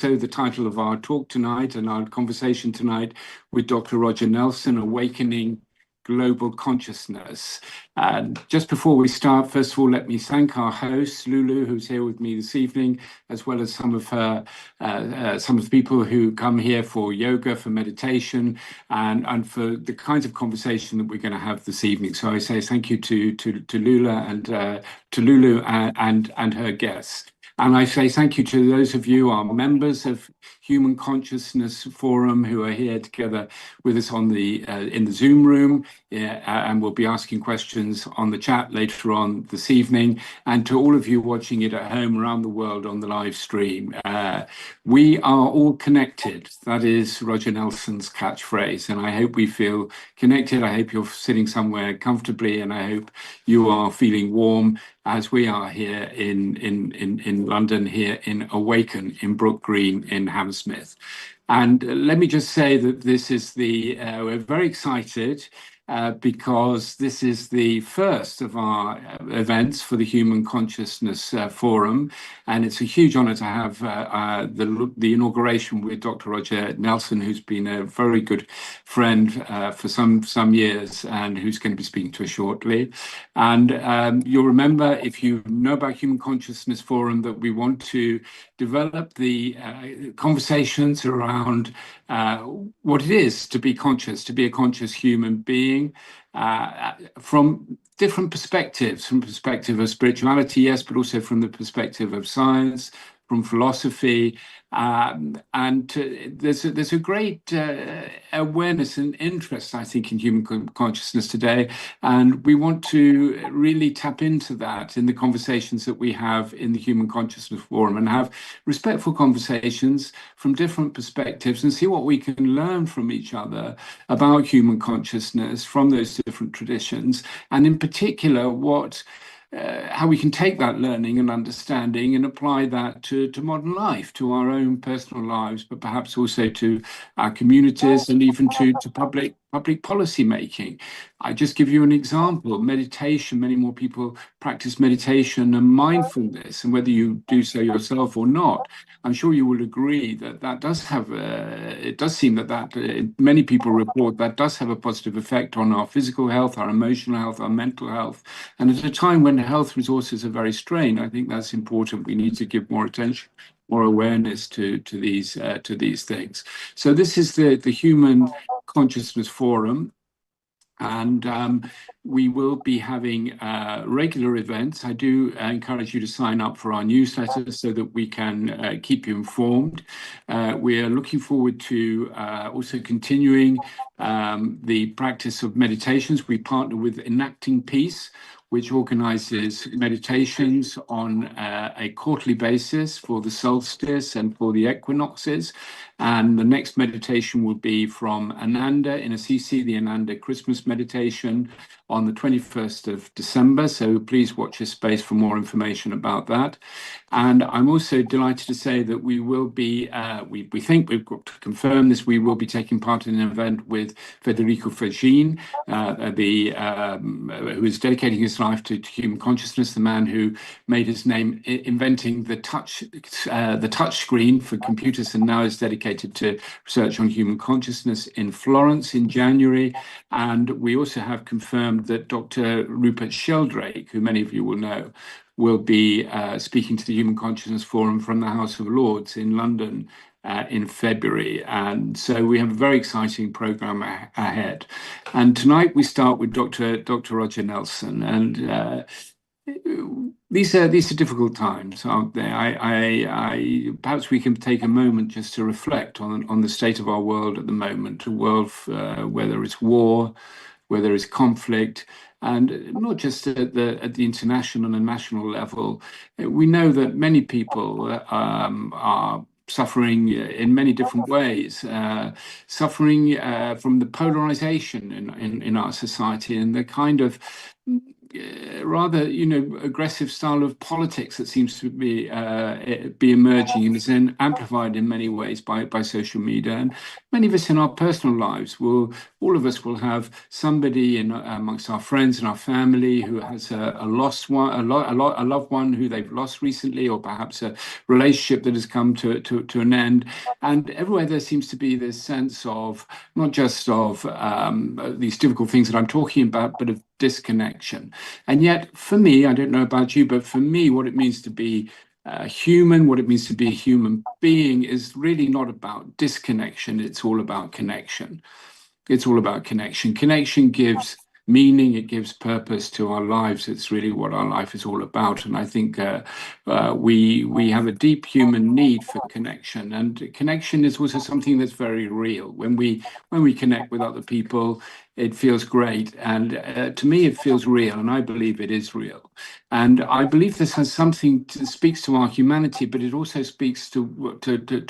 also the title of our talk tonight and our conversation tonight with Dr. Roger Nelson, Awakening Global Consciousness. And just before we start, first of all, let me thank our host, Lulu, who's here with me this evening, as well as some of the people who come here for yoga, for meditation, and for the kinds of conversation that we're going to have this evening. So I say thank you to Lulu and her guests. And I say thank you to those of you, our members of Human Consciousness Forum, who are here together with us on in the Zoom room, and we'll be asking questions on the chat later on this evening, and to all of you watching it at home around the world on the live stream. We are all connected. That is Roger Nelson's catchphrase, and I hope we feel connected. I hope you're sitting somewhere comfortably, and I hope you are feeling warm as we are here in London, here in Awaken, in Brook Green, in Hammersmith. And let me just say that this is we're very excited because this is the first of our events for the Human Consciousness Forum. And it's a huge honor to have the inauguration with Dr. Roger Nelson, who's been a very good friend for some years and who's going to be speaking to us shortly. And you'll remember, if you know about Human Consciousness Forum, that we want to develop the conversations around what it is to be conscious, to be a conscious human being, from different perspectives, from the perspective of spirituality, yes, but also from the perspective of science, from philosophy, and there's a great awareness and interest, I think, in human consciousness today, and we want to really tap into that in the conversations that we have in the Human Consciousness Forum, and have respectful conversations from different perspectives and see what we can learn from each other about human consciousness from those different traditions, and in particular how we can take that learning and understanding and apply that to modern life, to our own personal lives, but perhaps also to our communities and even to public policy making. I just give you an example: meditation. Many more people practice meditation and mindfulness, and whether you do so yourself or not, I'm sure you will agree that does have it does seem that many people report that does have a positive effect on our physical health, our emotional health, our mental health. And at a time when health resources are very strained, I think that's important. We need to give more attention, more awareness to these things. So this is the Human Consciousness Forum, and we will be having regular events. I do encourage you to sign up for our newsletter so that we can keep you informed. We are looking forward to also continuing the practice of meditations. We partner with Enacting Peace, which organizes meditations on a quarterly basis for the solstice and for the equinoxes. And the next meditation will be from Ananda in Assisi, the Ananda Christmas meditation on the 21st of December. So please watch this space for more information about that. And I'm also delighted to say that we will be, we think we've got to confirm this, we will be taking part in an event with Federico Fagin, who is dedicating his life to human consciousness, the man who made his name inventing the touch screen for computers, and now is dedicated to research on human consciousness in Florence in January. And we also have confirmed that Dr. Rupert Sheldrake, who many of you will know, will be speaking to the Human Consciousness Forum from the House of Lords in London in February. And so we have a very exciting program ahead. And tonight we start with Dr. Roger Nelson. And these are difficult times, aren't they? Perhaps we can take a moment just to reflect on the state of our world at the moment, a world where there is war, where there is conflict, and not just at the international and national level. We know that many people are suffering in many different ways, suffering from the polarization in our society and the kind of rather, aggressive style of politics that seems to be emerging and is then amplified in many ways by social media. And many of us in our personal lives all of us will have somebody amongst our friends and our family who has a lost one, a loved one who they've lost recently, or perhaps a relationship that has come to an end. And everywhere there seems to be this sense of not just of these difficult things that I'm talking about, but of disconnection. And yet, for me, I don't know about you, but for me, what it means to be human, what it means to be a human being is really not about disconnection. It's all about connection. It's all about connection. Connection gives meaning, it gives purpose to our lives. It's really what our life is all about. And I think we have a deep human need for connection, and connection is also something that's very real. When we connect with other people, it feels great, and to me, it feels real, and I believe it is real. And I believe this has something to speaks to our humanity, but it also speaks to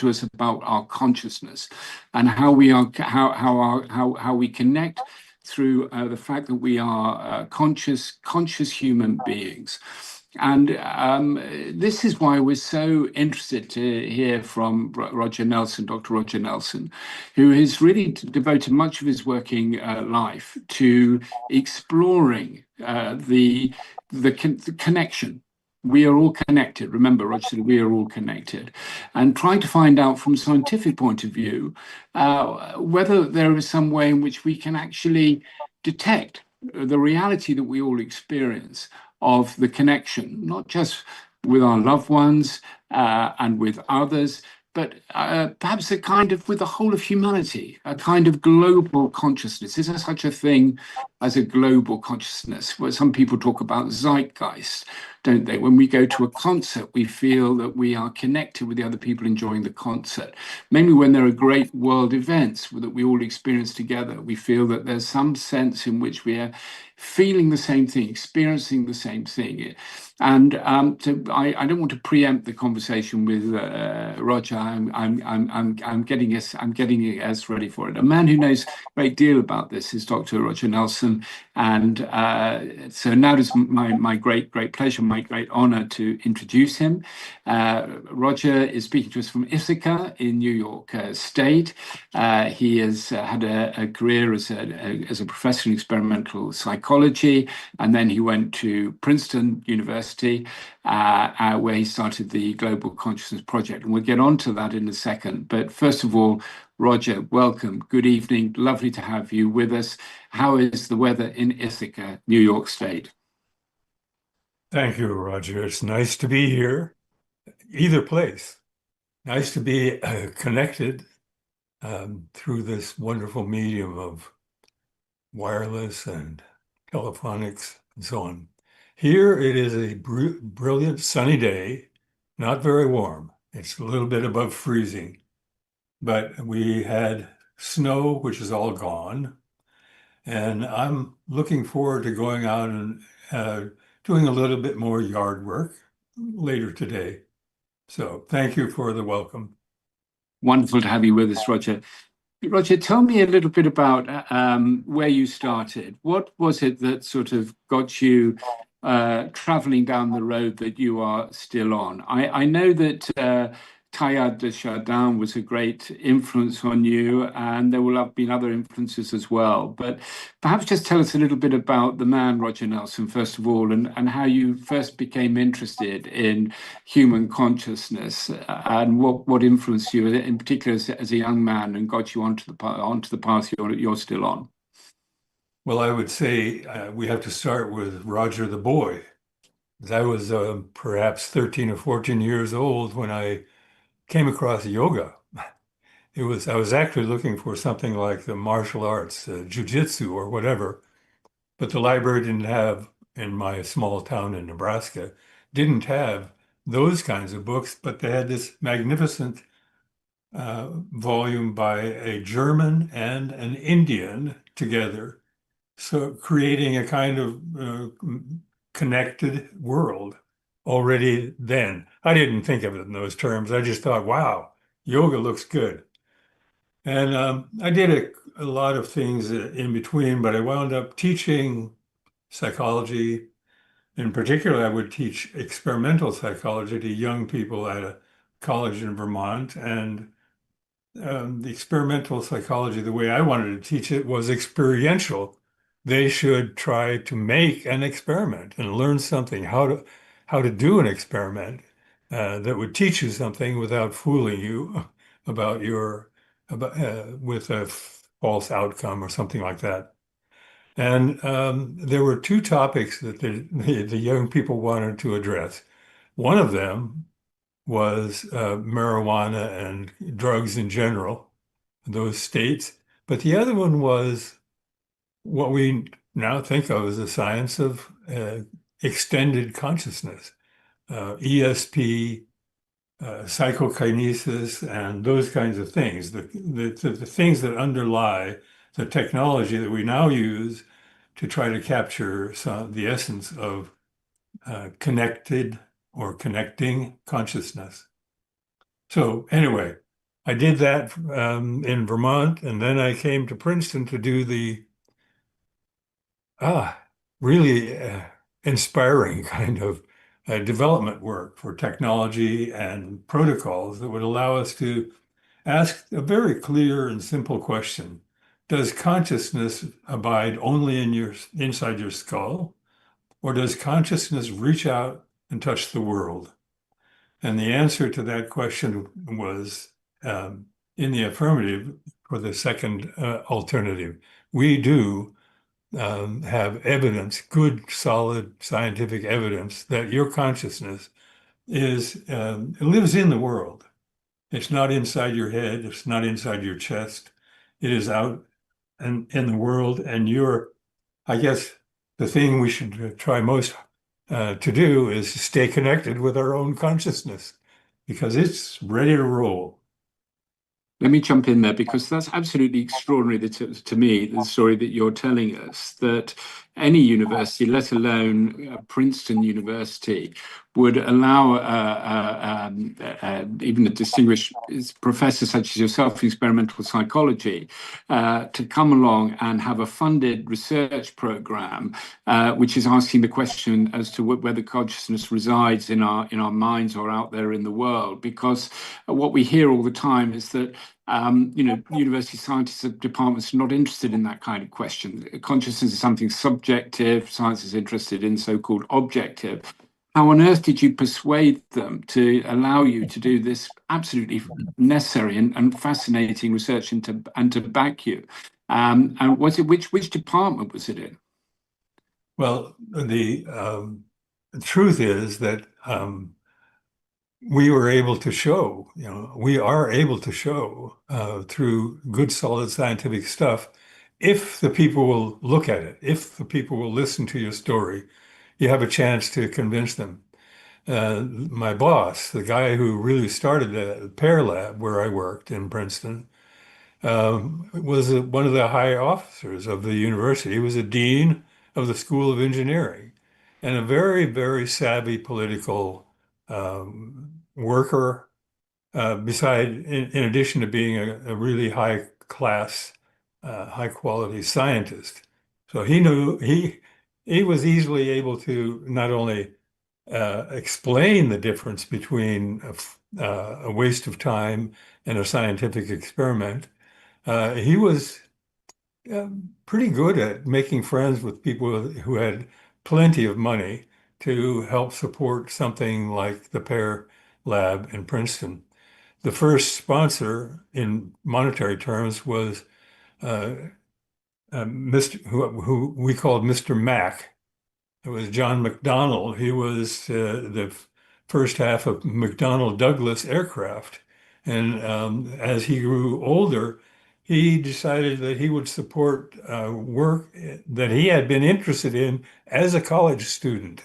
us about our consciousness and how we are how we connect through the fact that we are conscious human beings. And this is why we're so interested to hear from Roger Nelson, Dr. Roger Nelson, who has really devoted much of his working life to exploring the connection. We are all connected. Remember, Roger said we are all connected, and trying to find out from a scientific point of view whether there is some way in which we can actually detect the reality that we all experience of the connection, not just with our loved ones and with others, but perhaps a kind of with the whole of humanity, a kind of global consciousness. Is there such a thing as a global consciousness? Where some people talk about zeitgeist, don't they? When we go to a concert, we feel that we are connected with the other people enjoying the concert. Mainly when there are great world events that we all experience together, we feel that there's some sense in which we are feeling the same thing, experiencing the same thing. And I don't want to preempt the conversation with Roger. I'm getting us ready for it. A man who knows a great deal about this is Dr. Roger Nelson, and so now it's my great pleasure, my great honor to introduce him. Roger is speaking to us from Ithaca in New York State. He has had a career as a professor in experimental psychology, and then he went to Princeton University, where he started the Global Consciousness Project. And we'll get on to that in a second. But first of all, Roger, welcome. Good evening. Lovely to have you with us. How is the weather in Ithaca, New York State? Thank you, Roger. It's nice to be here, either place. Nice to be connected through this wonderful medium of wireless and telephonics and so on. Here it is a brilliant sunny day, not very warm. It's a little bit above freezing, but we had snow, which is all gone. And I'm looking forward to going out and doing a little bit more yard work later today. So thank you for the welcome. Wonderful to have you with us, Roger. Roger, tell me a little bit about where you started. What was it that sort of got you traveling down the road that you are still on? I know that Teilhard de Chardin was a great influence on you, and there will have been other influences as well. But perhaps just tell us a little bit about the man, Roger Nelson, first of all, and how you first became interested in human consciousness, and what influenced you, in particular as a young man, and got you onto the path you're still on. Well, I would say we have to start with Roger the boy. I was perhaps 13 or 14 years old when I came across yoga. I was actually looking for something like the martial arts, jujitsu or whatever, but the library didn't have, in my small town in Nebraska, didn't have those kinds of books, but they had this magnificent volume by a German and an Indian together, so creating a kind of connected world. Already then, I didn't think of it in those terms. I just thought, wow, yoga looks good. And I did a lot of things in between, but I wound up teaching psychology, In particular, I would teach experimental psychology to young people at a college in Vermont. And the experimental psychology, the way I wanted to teach it, was experiential. They should try to make an experiment and learn something, how to do an experiment that would teach you something without fooling you about with a false outcome or something like that. And there were two topics that the young people wanted to address. One of them was marijuana and drugs in general, those states. But the other one was what we now think of as the science of extended consciousness, ESP, psychokinesis, and those kinds of things, the things that underlie the technology that we now use to try to capture the essence of connected or connecting consciousness. So anyway, I did that in Vermont, and then I came to Princeton to do the really inspiring kind of development work for technology and protocols that would allow us to ask a very clear and simple question. Does consciousness abide only inside your skull, or does consciousness reach out and touch the world? And the answer to that question was in the affirmative for the second alternative. We do have evidence, good, solid scientific evidence that your consciousness lives in the world. It's not inside your head. It's not inside your chest. It is out in the world. And I guess, the thing we should try most to do is to stay connected with our own consciousness because it's ready to roll. Let me jump in there because that's absolutely extraordinary to me, the story that you're telling us, that any university, let alone Princeton University, would allow even a distinguished professor such as yourself in experimental psychology to come along and have a funded research program which is asking the question as to whether consciousness resides in our minds or out there in the world. Because what we hear all the time is that university scientists departments are not interested in that kind of question. Consciousness is something subjective. Science is interested in so-called objective. How on earth did you persuade them to allow you to do this absolutely necessary and fascinating research and to back you? And was it which department was it in? Well, the truth is that we were able to show, we are able to show through good, solid scientific stuff, if the people will look at it, if the people will listen to your story, you have a chance to convince them. My boss, the guy who really started the PEAR lab where I worked in Princeton, was one of the high officers of the university. He was a dean of the School of Engineering and a very, very savvy political worker, in addition to being a really high class, high quality scientist. So he was easily able to not only explain the difference between a waste of time and a scientific experiment. He was pretty good at making friends with people who had plenty of money to help support something like the PEAR lab in Princeton. The first sponsor in monetary terms was who we called Mr. Mack. It was John McDonnell. He was the first half of McDonnell Douglas aircraft. And as he grew older, he decided that he would support work that he had been interested in as a college student.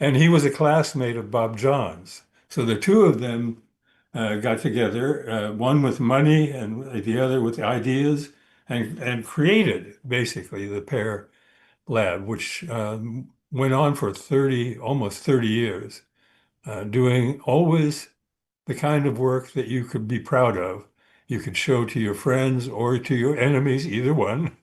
And he was a classmate of Bob Johns. So the two of them got together, one with money and the other with ideas, and created basically the PEAR lab, which went on for almost 30 years, doing always the kind of work that you could be proud of. You could show to your friends or to your enemies, either one,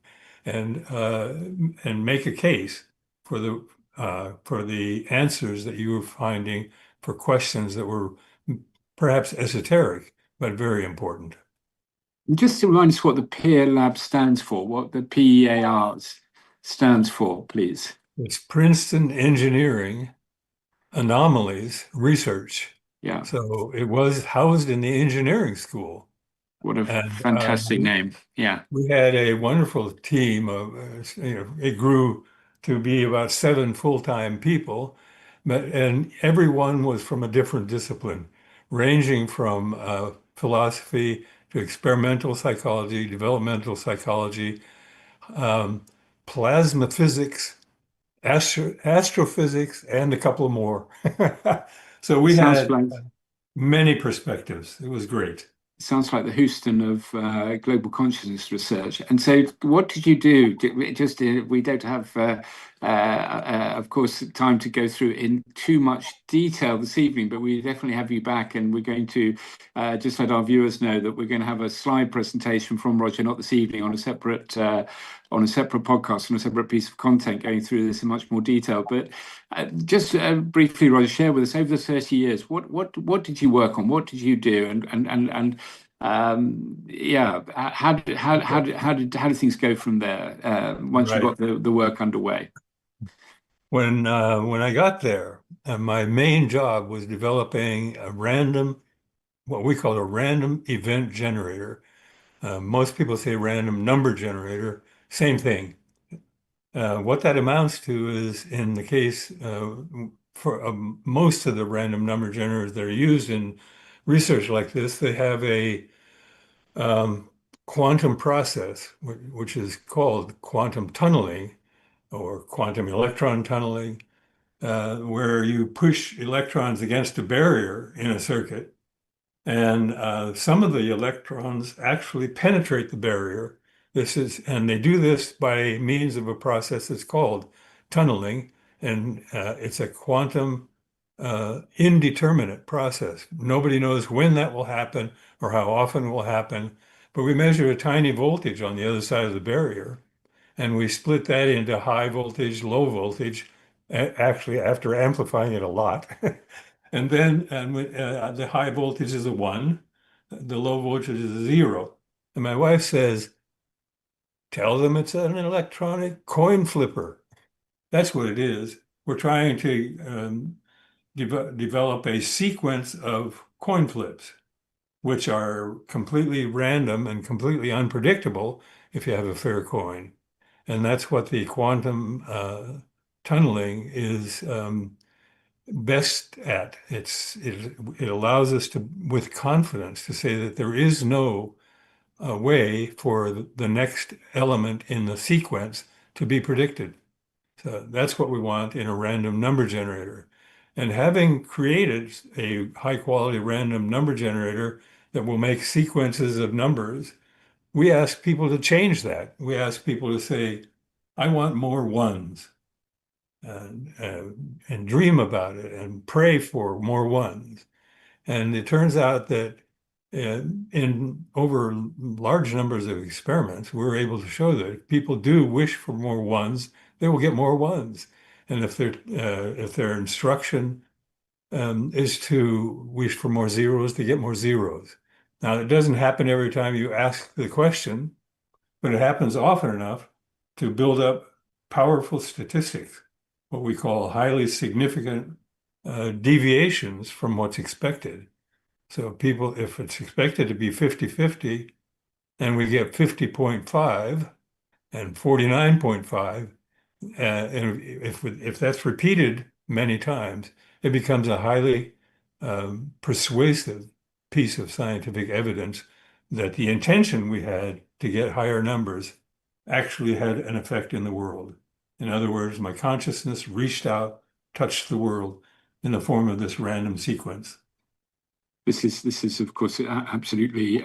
and make a case for the for the answers that you were finding for questions that were perhaps esoteric, but very important. Just to remind us what the PEAR lab stands for, what the PEAR stands for, please. It's Princeton Engineering Anomalies Research. Yeah. So it was housed in the engineering school. What a And fantastic name. Yeah. we had a wonderful team of, it grew to be about 7 full-time people, and everyone was from a different discipline, ranging from philosophy to experimental psychology, developmental psychology, um, plasma physics, astrophysics, and a couple more. So we Sounds had like many perspectives. It was great. Sounds like the Houston of global consciousness research. And so, what did you do? We don't have, of course, time to go through in too much detail this evening, but we definitely have you back, and we're going to just let our viewers know that we're going to have a slide presentation from Roger, not this evening, on a separate podcast, on a separate piece of content, going through this in much more detail. But just briefly, Roger, share with us over the 30 years, what did you work on? What did you do? And yeah, how did things go from there once you got the work underway? When I got there, my main job was developing what we call a random event generator. Most people say random number generator, same thing. What that amounts to is, in the case for most of the random number generators that are used in research like this, they have a quantum process, which is called quantum tunneling or quantum electron tunneling, where you push electrons against a barrier in a circuit, and some of the electrons actually penetrate the barrier. And they do this by means of a process that's called tunneling, and it's a quantum indeterminate process. Nobody knows when that will happen or how often it will happen, but we measure a tiny voltage on the other side of the barrier, and we split that into high voltage, low voltage, actually after amplifying it a lot. And then the high voltage is a 1, the low voltage is a 0. And my wife says, tell them it's an electronic coin flipper. That's what it is. We're trying to develop a sequence of coin flips, which are completely random and completely unpredictable if you have a fair coin. And that's what the quantum tunneling is best at. It allows us to, with confidence, to say that there is no way for the next element in the sequence to be predicted. So that's what we want in a random number generator. And having created a high quality random number generator that will make sequences of numbers, we ask people to change that. We ask people to say, I want more ones. And dream about it and pray for more ones. And it turns out that in over large numbers of experiments, we're able to show that if people do wish for more ones, they will get more ones. And if their instruction is to wish for more zeros, they get more zeros. Now, it doesn't happen every time you ask the question, but it happens often enough to build up powerful statistics, what we call highly significant deviations from what's expected. So people, if it's expected to be 50-50, and we get 50.5 and 49.5, and if that's repeated many times, it becomes a highly persuasive piece of scientific evidence that the intention we had to get higher numbers actually had an effect in the world. In other words, my consciousness reached out, touched the world in the form of this random sequence. This is of course absolutely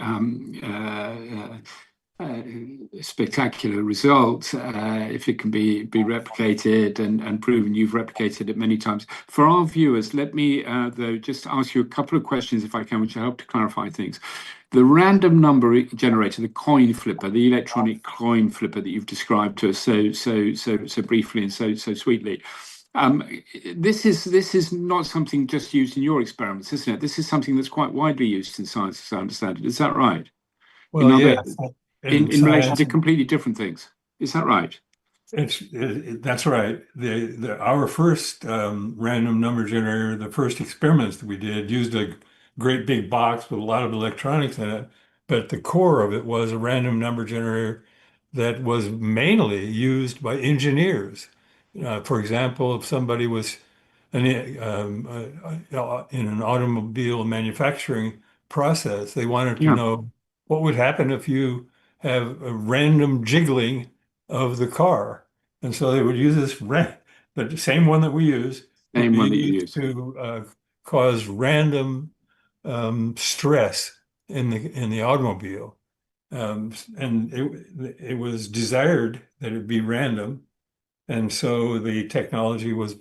spectacular result if it can be replicated and proven. You've replicated it many times. For our viewers, let me though just ask you a couple of questions, if I can, which will help to clarify things. The random number generator, the coin flipper, the electronic coin flipper that you've described to us so briefly and so sweetly. Um, this is not something just used in your experiments, isn't it? This is something that's quite widely used in science, as I understand it. Is that right? In Well, other, yes, in in relation science, to completely different things. Is that right? that's right. Our first random number generator, the first experiments that we did, used a great big box with a lot of electronics in it, but the core of it was a random number generator that was mainly used by engineers. For example, if somebody was in an automobile manufacturing process, they wanted to Yeah, know what would happen if you have a random jiggling of the car. And so they would use the same one that we use would same be one that you used use. to cause random stress in the automobile. And it was desired that it be random. And so the technology was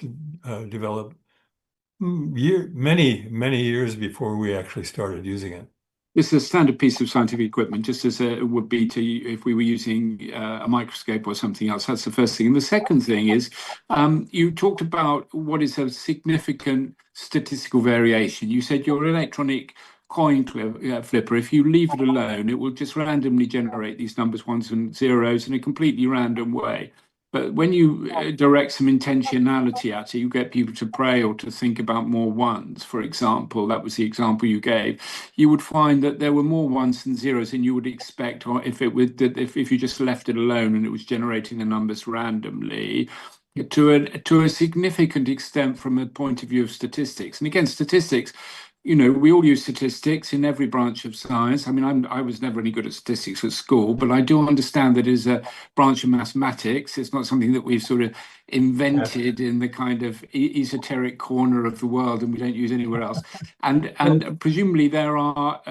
developed many years before we actually started using it. It's a standard piece of scientific equipment, just as it would be to if we were using a microscope or something else. That's the first thing. And the second thing is, you talked about what is a significant statistical variation. You said your electronic flipper, if you leave it alone, it will just randomly generate these numbers, ones and zeros, in a completely random way. But when you direct some intentionality at it, you get people to pray or to think about more ones, for example. That was the example you gave. You would find that there were more ones than zeros than you would expect, or if you just left it alone and it was generating the numbers randomly to a significant extent from a point of view of statistics. And again, statistics, we all use statistics in every branch of science. I mean, I was never any good at statistics at school, but I do understand that it is a branch of mathematics. It's not something that we've sort of Yeah. invented in the kind of esoteric corner of the world and we don't use anywhere else. And presumably there are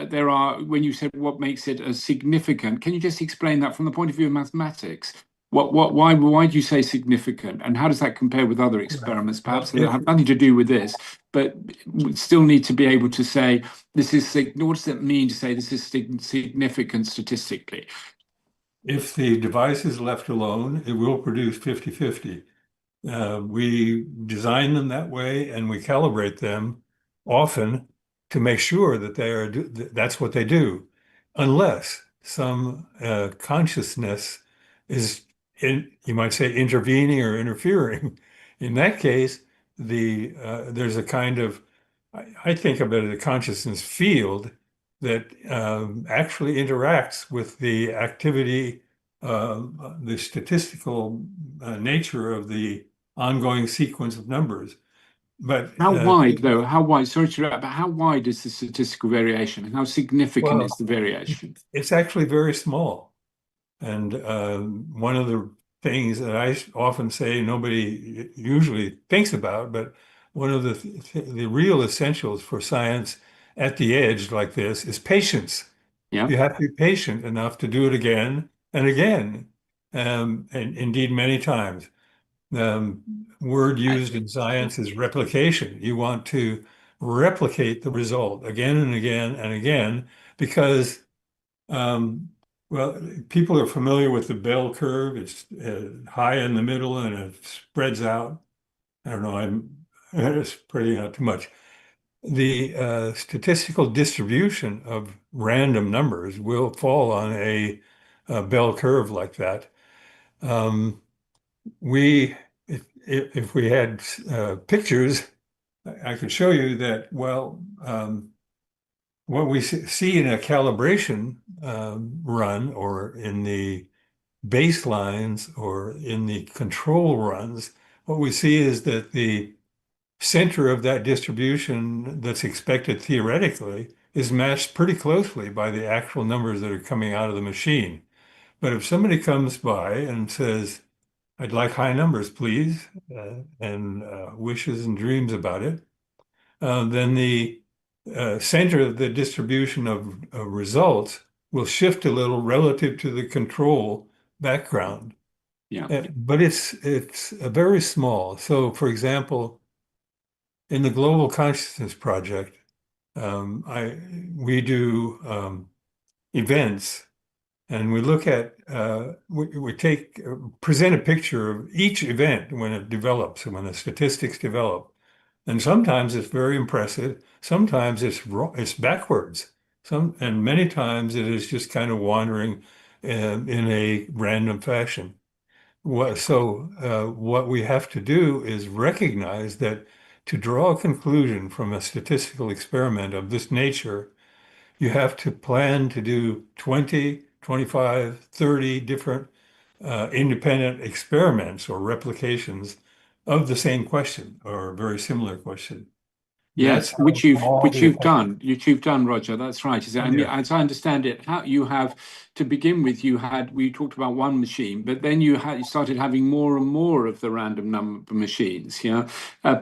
when you said what makes it a significant, can you just explain that from the point of view of mathematics? Why do you say significant, and how does that compare with other Right. experiments, Well, perhaps that have nothing to do with this, but we still need to be able to say this is what does it mean to say this is significant statistically? if the device is left alone, it will produce 50/50. We design them that way and we calibrate them often to make sure that that's what they do, unless some consciousness is you might say intervening or interfering. In that case, there's a kind of I think of it as a consciousness field that actually interacts with the activity, the statistical nature of the ongoing sequence of numbers. But How wide, though? How wide? Sorry to interrupt, but how wide is the statistical variation, and how significant is well, the variation? it's actually very small. And one of the things that I often say nobody usually thinks about, but one of the real essentials for science at the edge like this is patience. Yeah. You have to be patient enough to do it again and again, and indeed many times. The word used in science is replication. You want to replicate the result again and again and again because, um, well, people are familiar with the bell curve. It's high in the middle and it spreads out. I don't know, I'm spreading out too much. The statistical distribution of random numbers will fall on a bell curve like that. Um, we, if we had pictures, I could show you that, well, what we see in a calibration run or in the baselines or in the control runs, what we see is that the center of that distribution that's expected theoretically is matched pretty closely by the actual numbers that are coming out of the machine. But if somebody comes by and says, I'd like high numbers, please, and wishes and dreams about it, then the center of the distribution of results will shift a little relative to the control background. Yeah. But it's very small. So, for example, in the Global Consciousness Project, we do events And we look at, we take, present a picture of each event when it develops and when the statistics develop. And sometimes it's very impressive. Sometimes it's backwards. And many times it is just kind of wandering in a random fashion. What we have to do is recognize that to draw a conclusion from a statistical experiment of this nature, you have to plan to do 20, 25, 30 different independent experiments or replications of the same question or a very similar question. That's Yes, how all which the effective. you've done, Roger. That's right. Is it? Oh, And yeah. as I understand it, how you have to begin with, we talked about one machine, but then you started having more and more of the random number machines,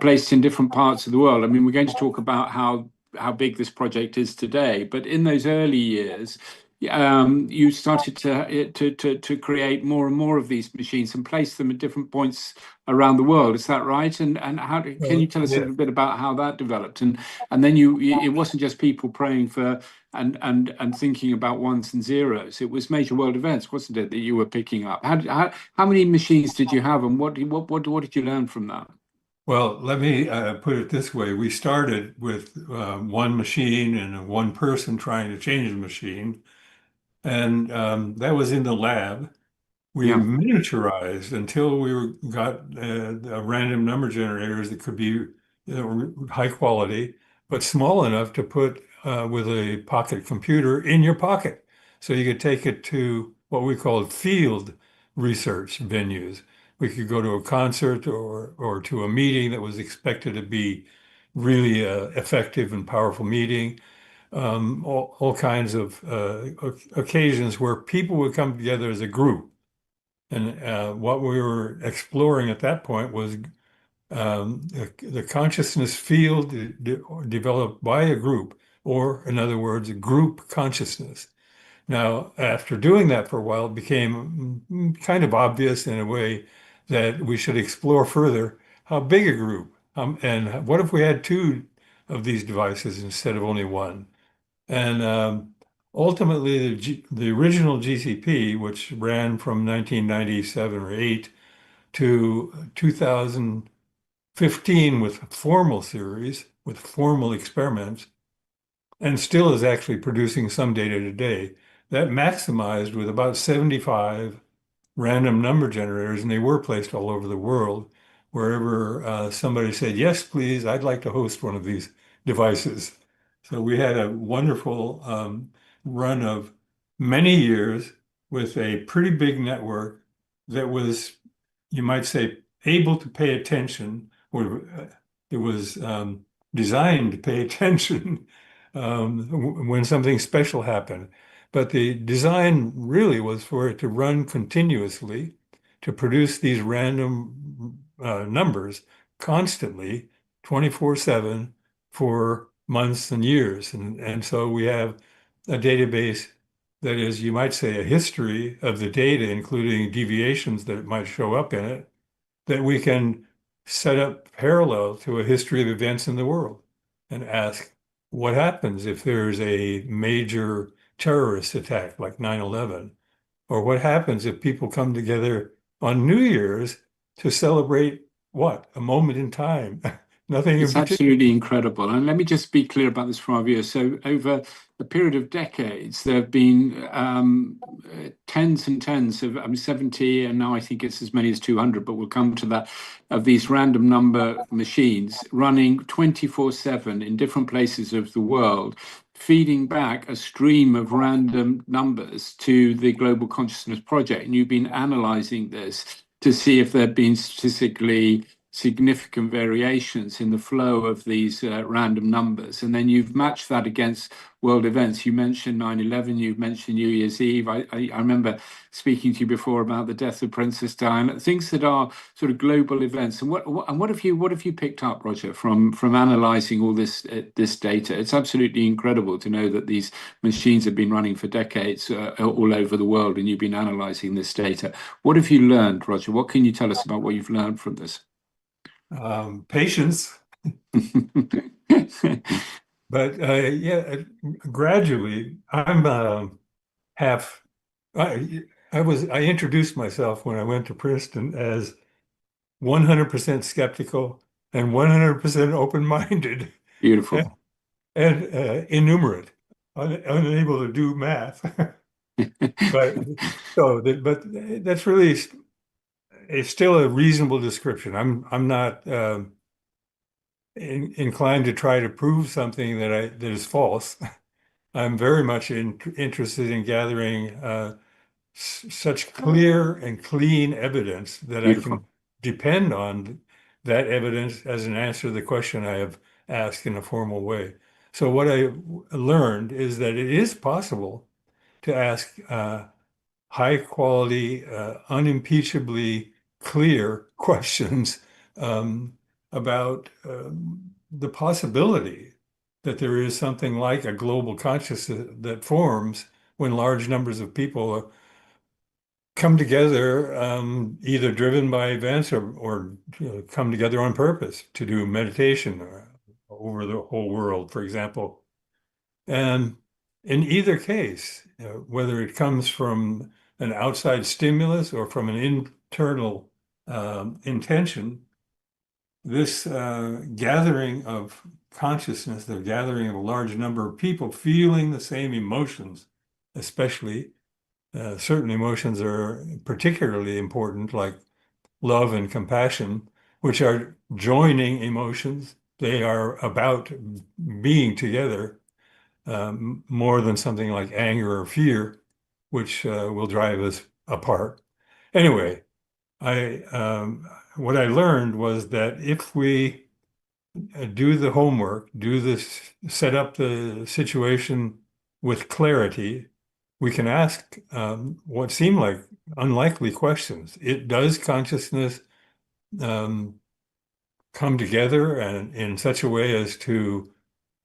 placed in different parts of the world. I mean, we're going to talk about how big this project is today, but in those early years, you started to create more and more of these machines and place them at different points around the world. Is that right? And can you Well, tell us a yeah. little bit about how that developed? And then it wasn't just people praying for and thinking about ones and zeros. It was major world events, wasn't it, that you were picking up? How many machines did you have, and what did you learn from that? Well, let me put it this way. We started with one machine and one person trying to change the machine, and that was in the lab. We Yeah. miniaturized until got random number generators that could be high quality, but small enough to put with a pocket computer in your pocket. So you could take it to what we called field research venues. We could go to a concert or to a meeting that was expected to be really effective and powerful meeting. All kinds of occasions where people would come together as a group. And what we were exploring at that point was the consciousness field developed by a group, or in other words, group consciousness. Now, after doing that for a while, it became kind of obvious in a way that we should explore further how big a group, and what if we had two of these devices instead of only one? And ultimately, the original GCP, which ran from 1997 or 8 to 2015 with a formal series, with formal experiments, and still is actually producing some data today, that maximized with about 75 random number generators, and they were placed all over the world. Wherever somebody said, yes, please, I'd like to host one of these devices. So we had a wonderful run of many years with a pretty big network that was, you might say, able to pay attention, or it was designed to pay attention when something special happened. But the design really was for it to run continuously, to produce these random numbers constantly, 24/7 for months and years. And so we have a database that is, you might say, a history of the data, including deviations that might show up in it, that we can set up parallel to a history of events in the world and ask, what happens if there's a major terrorist attack like 9/11? Or what happens if people come together on New Year's to celebrate what? A moment in time. Nothing in It's particular. absolutely incredible. And let me just be clear about this for our viewers. So, over a period of decades, there have been tens and tens of, 70, and now I think it's as many as 200, but we'll come to that, of these random number machines running 24/7 in different places of the world, feeding back a stream of random numbers to the Global Consciousness Project. And you've been analyzing this to see if there have been statistically significant variations in the flow of these random numbers. And then you've matched that against world events. You mentioned 9/11, you've mentioned New Year's Eve. I remember speaking to you before about the death of Princess Diana, things that are sort of global events. And what have you picked up, Roger, from analyzing all this data? It's absolutely incredible to know that these machines have been running for decades all over the world, and you've been analyzing this data. What have you learned, Roger? What can you tell us about what you've learned from this? Patience. But yeah, gradually, I'm half I introduced myself when I went to Princeton as 100% skeptical and 100% open-minded and, Beautiful. innumerate, unable to do math. But but that's really it's still a reasonable description. I'm not inclined to try to prove something that is false. I'm very much interested in gathering such clear and clean evidence that I can Beautiful. depend on that evidence as an answer to the question I have asked in a formal way. So what I learned is that it is possible to ask high quality, unimpeachably clear questions about the possibility that there is something like a global consciousness that forms when large numbers of people come together, either driven by events or come together on purpose to do meditation over the whole world, for example. And in either case, whether it comes from an outside stimulus or from an internal intention, this gathering of consciousness, the gathering of a large number of people feeling the same emotions, especially certain emotions are particularly important, like love and compassion, which are joining emotions. They are about being together more than something like anger or fear, which will drive us apart. Anyway, I what I learned was that if we do the homework, do this, set up the situation with clarity, we can ask what seem like unlikely questions. Does consciousness um, come together and in such a way as to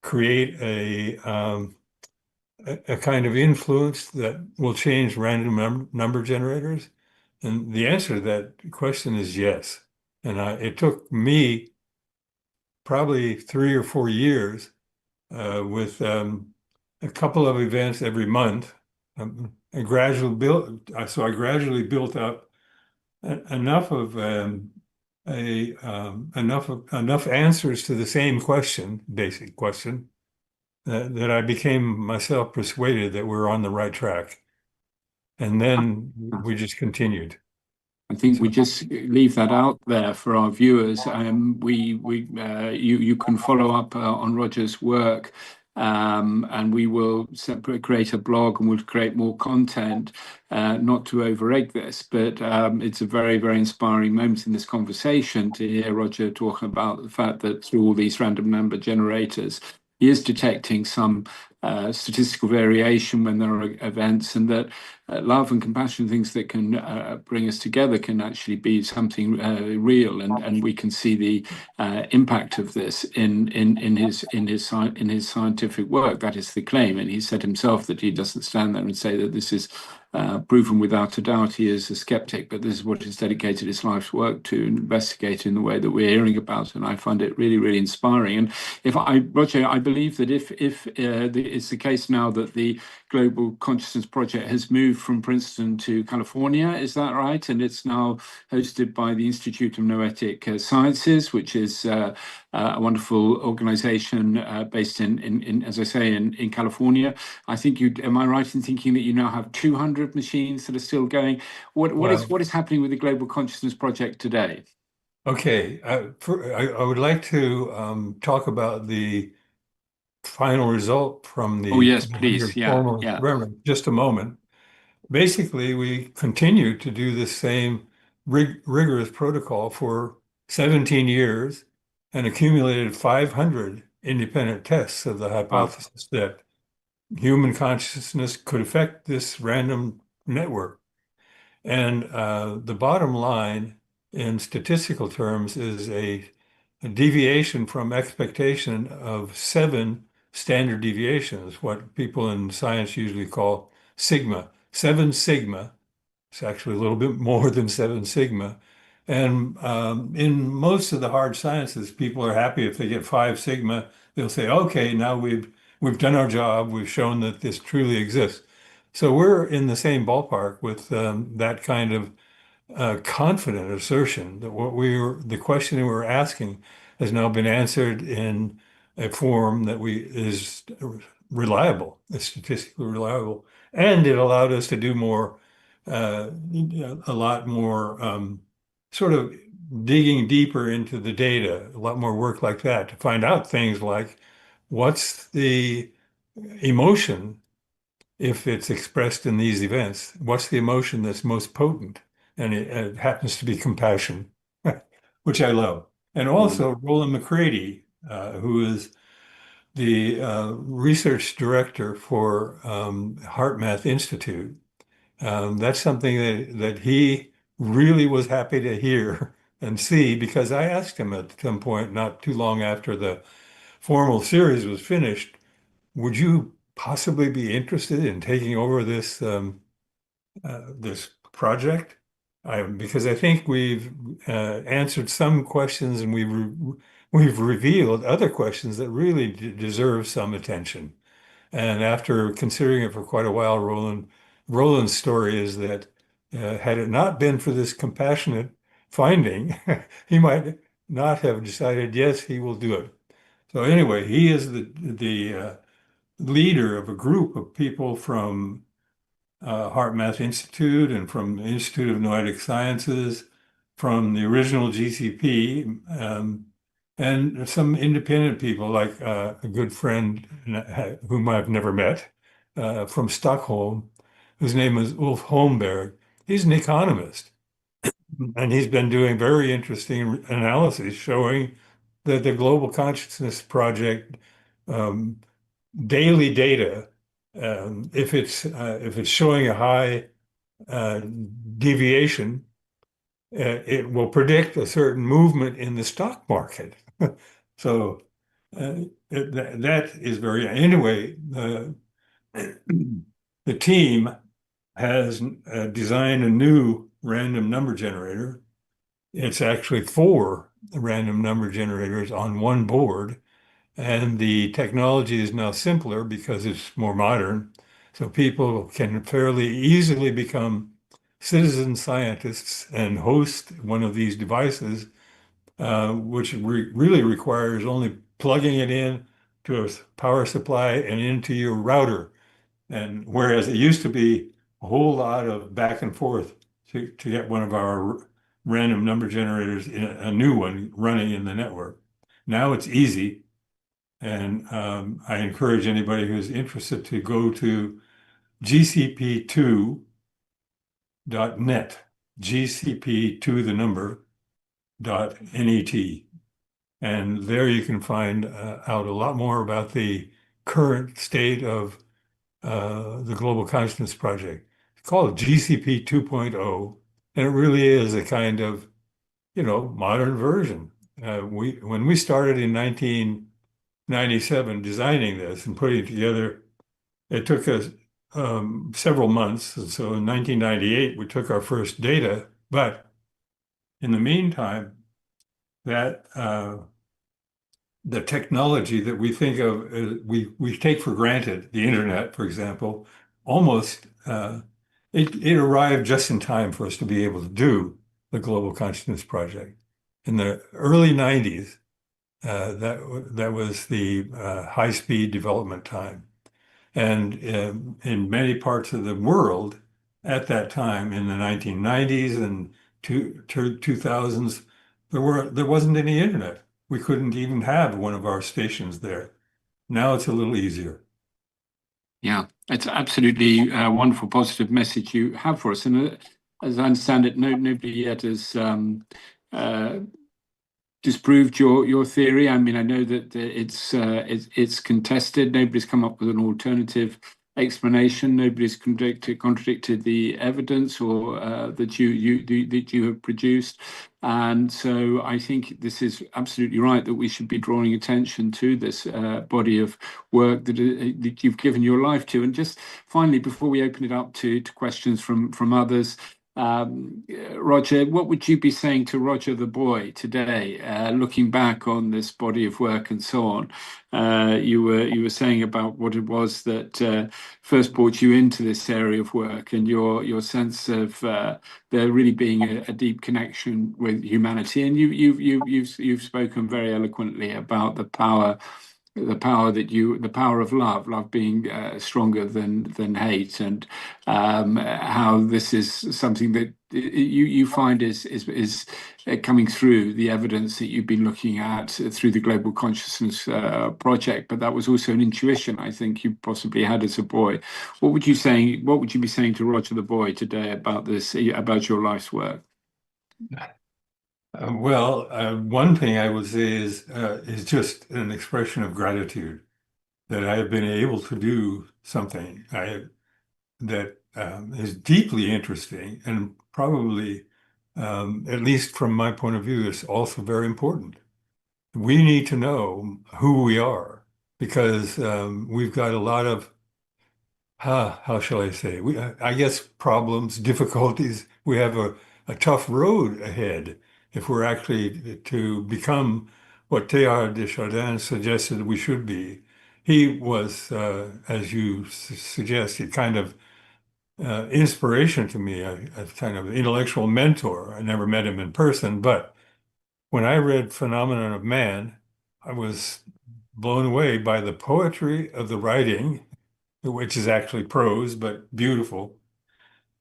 create a kind of influence that will change random number generators? And the answer to that question is yes. And it took me probably 3 or 4 years with a couple of events every month. So I gradually built up enough of enough answers to the same question, basic question, that I became myself persuaded that we're on the right track. And then we just continued. I think So, we just leave that out there for our viewers. You can follow up on Roger's work, and we will create a blog and we'll create more content. Not to over-egg this, but it's a very, very inspiring moment in this conversation to hear Roger talking about the fact that through all these random number generators, he is detecting some statistical variation when there are events, and that love and compassion, things that can bring us together, can actually be something real, and we can see the impact of this in his scientific work. That is the claim, and he said himself that he doesn't stand there and say that this is proven without a doubt. He is a skeptic, but this is what he's dedicated his life's work to, investigate in the way that we're hearing about, and I find it really, really inspiring. And Roger, I believe that if it's the case now that the Global Consciousness Project has moved from Princeton to California, is that right? And it's now hosted by the Institute of Noetic Sciences, which is a wonderful organization based in, as I say, in California. I think am I right in thinking that you now have 200 machines that are still going? What is happening with the Global Consciousness Project today? okay. I would like to talk about the final result from Oh the yes, please. 200 Yeah, formal yeah. experiment, just a moment. Basically, we continue to do the same rigorous protocol for 17 years and accumulated 500 independent tests of the Wow. hypothesis that human consciousness could affect this random network. And the bottom line in statistical terms is a deviation from expectation of 7 standard deviations, what people in science usually call sigma. 7 sigma, it's actually a little bit more than 7 sigma. And in most of the hard sciences, people are happy if they get 5 sigma. They'll say, okay, now we've done our job. We've shown that this truly exists. So we're in the same ballpark with that kind of confident assertion that the question that we're asking has now been answered in a form that is reliable, is statistically reliable, and it allowed us to do more, a lot more sort of digging deeper into the data, a lot more work like that to find out things like what's the emotion if it's expressed in these events, what's the emotion that's most potent? And it happens to be compassion, which I love. And also Roland McCready, who is the research director for HeartMath Institute. That's something that he really was happy to hear and see, because I asked him at some point, not too long after the formal series was finished, would you possibly be interested in taking over this project? Because I think we've answered some questions, and we've revealed other questions that really deserve some attention. And after considering it for quite a while, Roland's story is that had it not been for this compassionate finding, he might not have decided, yes, he will do it. So anyway, he is the leader of a group of people from HeartMath Institute and from the Institute of Noetic Sciences, from the original GCP, and some independent people like a good friend whom I've never met from Stockholm, whose name is Ulf Holmberg. He's an economist, and he's been doing very interesting analyses showing that the Global Consciousness Project daily data, if it's showing a high deviation, it will predict a certain movement in the stock market. So that is very anyway. The team has designed a new random number generator. It's actually 4 random number generators on one board. And the technology is now simpler because it's more modern. So people can fairly easily become citizen scientists and host one of these devices, which really requires only plugging it in to a power supply and into your router. And whereas it used to be a whole lot of back and forth to get one of our random number generators, a new one running in the network. Now it's easy. And I encourage anybody who's interested to go to gcp2.net, gcp2 the number .net. And there you can find out a lot more about the current state of the Global Consciousness Project. It's called GCP 2.0, and it really is a kind of, modern version. When we started in 1997 designing this and putting it together, it took us several months. And so in 1998, we took our first data. But in the meantime, that the technology that we think of, we take for granted, the internet, for example, almost it arrived just in time for us to be able to do the Global Consciousness Project. In the early 90s, that was the high-speed development time. And in many parts of the world at that time, in the 1990s and 2000s, there wasn't any internet. We couldn't even have one of our stations there. Now it's a little easier. Yeah, it's absolutely a wonderful, positive message you have for us. And as I understand it, nobody yet has disproved your theory. I mean, I know that it's contested. Nobody's come up with an alternative explanation. Nobody's contradicted the evidence or that you have produced. And so I think this is absolutely right that we should be drawing attention to this body of work that you've given your life to. And just finally, before we open it up to questions from others, Roger, what would you be saying to Roger the boy today, looking back on this body of work and so on? You were saying about what it was that first brought you into this area of work, and your sense of there really being a deep connection with humanity. And you've spoken very eloquently about the power of love being stronger than hate, and how this is something that you find is coming through the evidence that you've been looking at through the Global Consciousness project. But that was also an intuition I think you possibly had as a boy. What would you be saying to Roger the boy today about this, about your life's work? One thing I would say is just an expression of gratitude that I have been able to do something that is deeply interesting and probably, at least from my point of view, is also very important. We need to know who we are because we've got a lot of how shall I say? I guess problems, difficulties. We have a tough road ahead if we're actually to become what Teilhard de Chardin suggested we should be. He was, as you suggested, kind of inspiration to me, a kind of intellectual mentor. I never met him in person, but when I read Phenomenon of Man, I was blown away by the poetry of the writing, which is actually prose, but beautiful,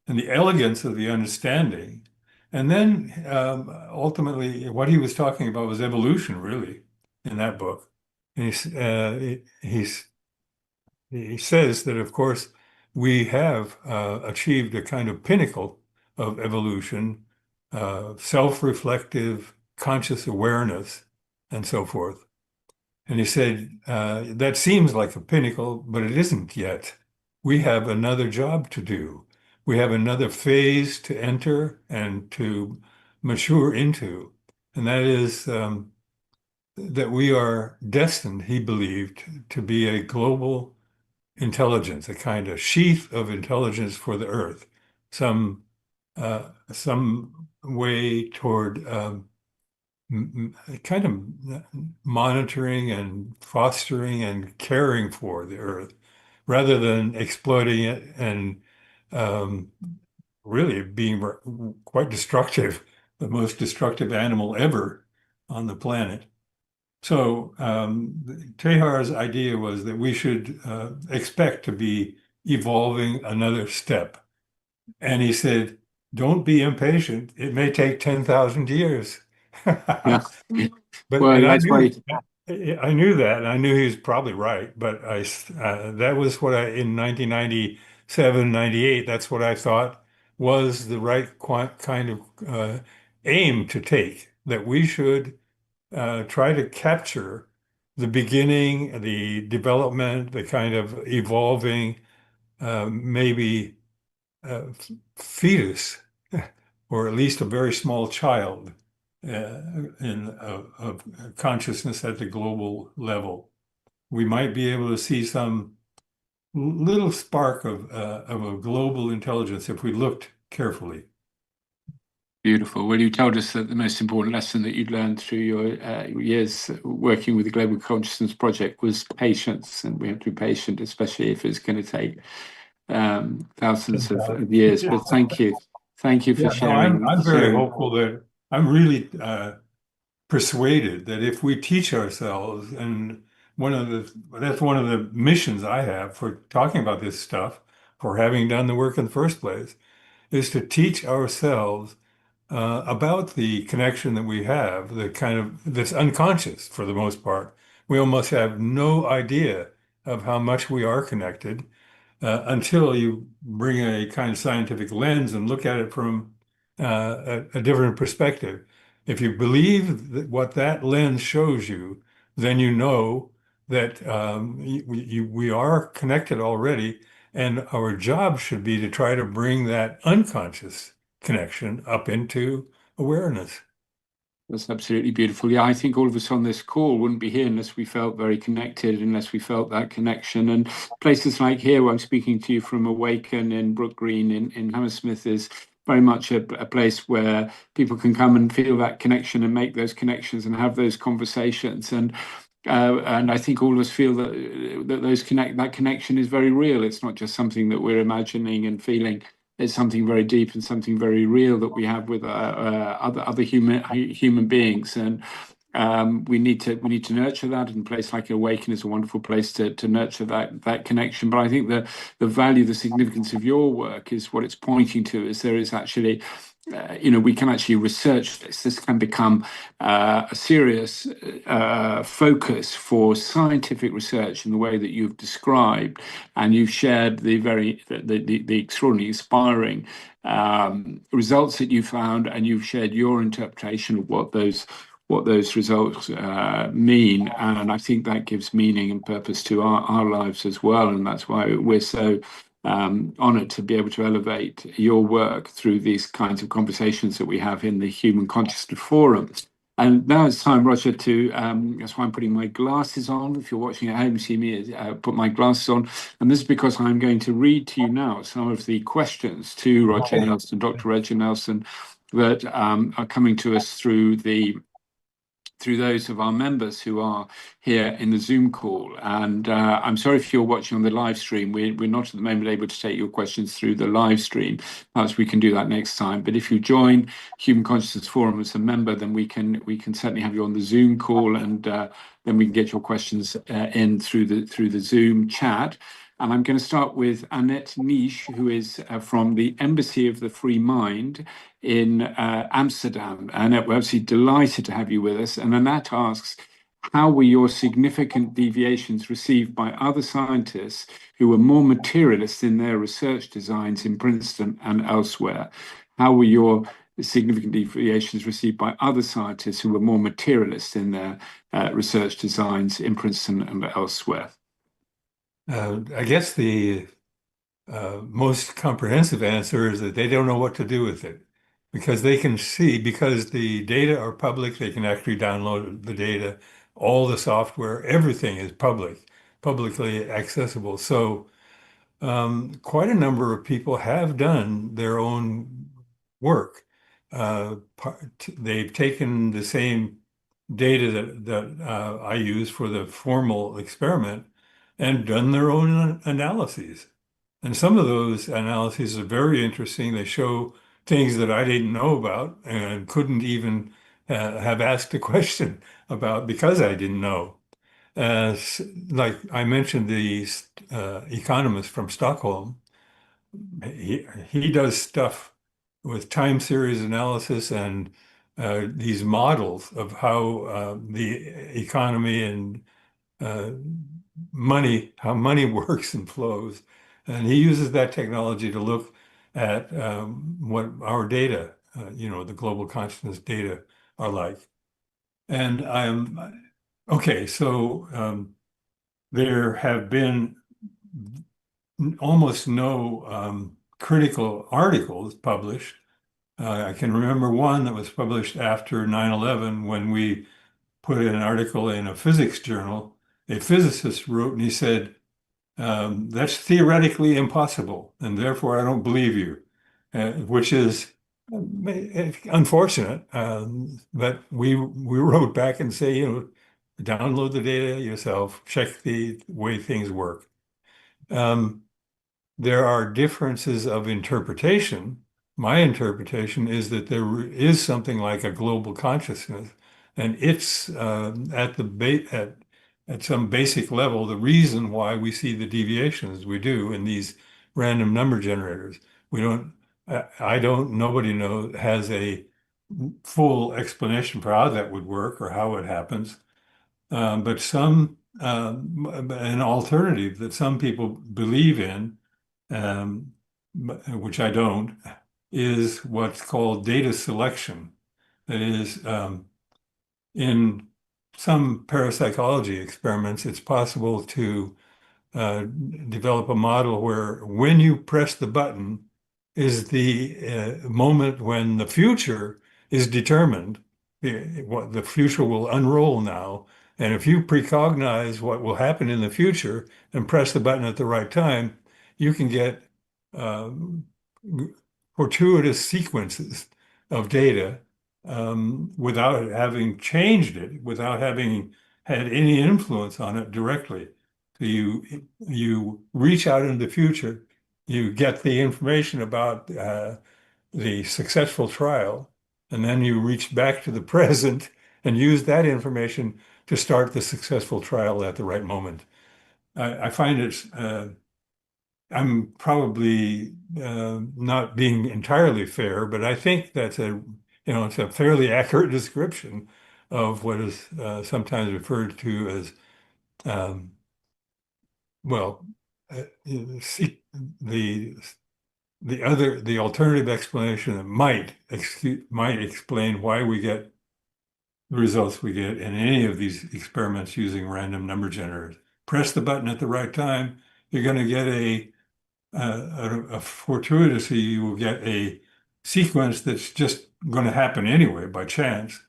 and the elegance of the understanding. And then ultimately, what he was talking about was evolution, really, in that book. And he says that, of course, we have achieved a kind of pinnacle of evolution, self-reflective, conscious awareness, and so forth. And he said, that seems like a pinnacle, but it isn't yet. We have another job to do. We have another phase to enter and to mature into. And that is that we are destined, he believed, to be a global intelligence, a kind of sheath of intelligence for the earth, some way toward kind of monitoring and fostering and caring for the earth rather than exploiting it and really being quite destructive, the most destructive animal ever on the planet. So Teilhard's idea was that we should expect to be evolving another step. And he said, don't be impatient. It may take 10,000 years. Yeah. But Well, and that's why. I knew that, and I knew he was probably right. But that was what in 1997, 98, that's what I thought was the right kind of aim to take, that we should try to capture the beginning, the development, the kind of evolving, maybe fetus, or at least a very small child of consciousness at the global level. We might be able to see some little spark of a global intelligence if we looked carefully. Beautiful. Well, you told us that the most important lesson that you'd learned through your years working with the Global Consciousness Project was patience, and we have to be patient, especially if it's going to take thousands of years. But thank you for sharing. I'm very hopeful that I'm really persuaded that if we teach ourselves, and that's one of the missions I have for talking about this stuff, for having done the work in the first place, is to teach ourselves about the connection that we have, the kind of that's unconscious for the most part. We almost have no idea of how much we are connected until you bring a kind of scientific lens and look at it from a different perspective. If you believe that what that lens shows you, then you know that we are connected already, and our job should be to try to bring that unconscious connection up into awareness. That's absolutely beautiful. Yeah, I think all of us on this call wouldn't be here unless we felt very connected, unless we felt that connection. And places like here, where I'm speaking to you from Awaken in Brook Green in Hammersmith, is very much a place where people can come and feel that connection and make those connections and have those conversations. And I think all of us feel that connection is very real. It's not just something that we're imagining and feeling. It's something very deep and something very real that we have with other human beings. And we need to nurture that. And a place like Awaken is a wonderful place to nurture that connection. But I think the value, the significance of your work is what it's pointing to, is there is actually we can actually research this. This can become a serious focus for scientific research in the way that you've described, and you've shared the extraordinarily inspiring results that you found, and you've shared your interpretation of what those results mean. And I think that gives meaning and purpose to our lives as well. And that's why we're so honored to be able to elevate your work through these kinds of conversations that we have in the Human Consciousness Forum. And now it's time, Roger, that's why I'm putting my glasses on. If you're watching at home, see me put my glasses on. And this is because I'm going to read to you now some of the questions to Roger Nelson, Dr. Roger Nelson, that are coming to us through those of our members who are here in the Zoom call. And I'm sorry if you're watching on the live stream. We're not at the moment able to take your questions through the live stream. Perhaps we can do that next time. But if you join Human Consciousness Forum as a member, then we can certainly have you on the Zoom call, and then we can get your questions in through the Zoom chat. And I'm going to start with Annette Niche, who is from the Embassy of the Free Mind in Amsterdam. Annette, we're absolutely delighted to have you with us. And Annette asks, how were your significant deviations received by other scientists who were more materialist in their research designs in Princeton and elsewhere? How were your significant deviations received by other scientists who were more materialist in their research designs in Princeton and elsewhere? I guess the most comprehensive answer is that they don't know what to do with it, because they can see, because the data are public, they can actually download the data, all the software, everything is publicly accessible. So quite a number of people have done their own work. They've taken the same data that I use for the formal experiment and done their own analyses. And some of those analyses are very interesting. They show things that I didn't know about and couldn't even have asked a question about because I didn't know. Like I mentioned, the economist from Stockholm, he does stuff with time series analysis and these models of how the economy and how money works and flows. And he uses that technology to look at what our data, the global consciousness data are like. And okay, so there have been almost no critical articles published. I can remember one that was published after 9/11 when we put an article in a physics journal. A physicist wrote and he said, that's theoretically impossible, and therefore I don't believe you, which is unfortunate. But we wrote back and say, download the data yourself, check the way things work. There are differences of interpretation. My interpretation is that there is something like a global consciousness, and it's at some basic level the reason why we see the deviations we do in these random number generators. Nobody has a full explanation for how that would work or how it happens. But an alternative that some people believe in, which I don't, is what's called data selection. That is, in some parapsychology experiments, it's possible to develop a model where when you press the button is the moment when the future is determined. The future will unroll now. And if you precognize what will happen in the future and press the button at the right time, you can get what fortuitous sequences of data without having changed it, without having had any influence on it directly. So you reach out into the future, you get the information about the successful trial, and then you reach back to the present and use that information to start the successful trial at the right moment. I find it, I'm probably not being entirely fair, but I think that's it's a fairly accurate description of what is sometimes referred to as, um, well, the the alternative explanation that might explain why we get the results we get in any of these experiments using random number generators. Press the button at the right time, you're going to get fortuitously, you will get a sequence that's just going to happen anyway by chance,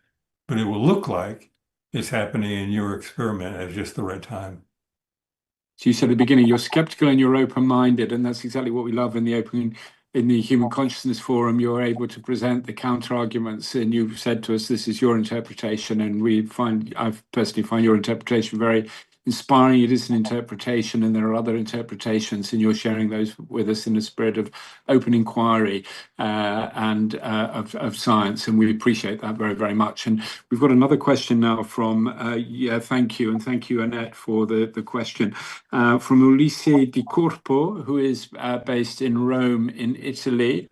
but it will look like it's happening in your experiment at just the right time. So you said at the beginning, you're skeptical and you're open-minded, and that's exactly what we love in the Human Consciousness Forum. You're able to present the counter-arguments, and you've said to us, this is your interpretation, and I personally find your interpretation very inspiring. It is an interpretation, and there are other interpretations, and you're sharing those with us in the spirit of open inquiry and of science, and we appreciate that very, very much. And we've got another question now from, thank you, and thank you, Annette, for the question, from Ulisse Di Corpo, who is based in Rome in Italy.